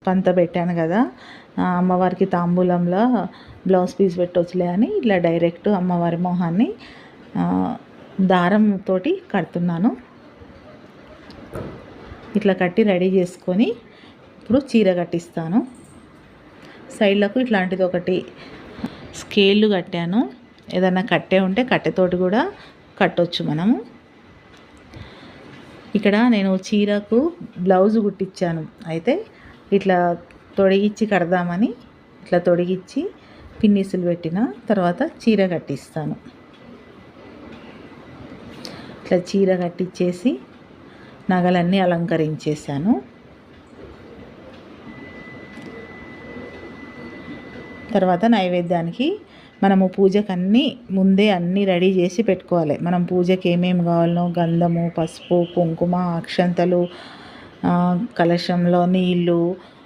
కంత పెట్టాను కదా, అమ్మవారికి తాంబూలంలో బ్లౌజ్ పీస్ పెట్టవచ్చులే అని ఇట్లా డైరెక్ట్ అమ్మవారి మొహాన్ని దారంతో కడుతున్నాను. ఇట్లా కట్టి రెడీ చేసుకొని ఇప్పుడు చీర కట్టిస్తాను. సైడ్లకు ఇట్లాంటిది ఒకటి స్కేళ్ళు కట్టాను. ఏదన్నా కట్టే ఉంటే కట్టెతోటి కూడా కట్టొచ్చు మనము. ఇక్కడ నేను చీరకు బ్లౌజ్ కుట్టించాను. అయితే ఇట్లా తొడిగిచ్చి కడదామని ఇట్లా తొడిగిచ్చి పిన్నీసులు పెట్టిన తర్వాత చీర కట్టిస్తాను. ఇట్లా చీర కట్టించేసి నగలన్నీ అలంకరించేసాను. తర్వాత నైవేద్యానికి మనము పూజకు ముందే అన్నీ రెడీ చేసి పెట్టుకోవాలి. మనం పూజకి ఏమేమి కావాలనో గంధము, పసుపు, కుంకుమ, అక్షంతలు, కలశంలో నీళ్ళు,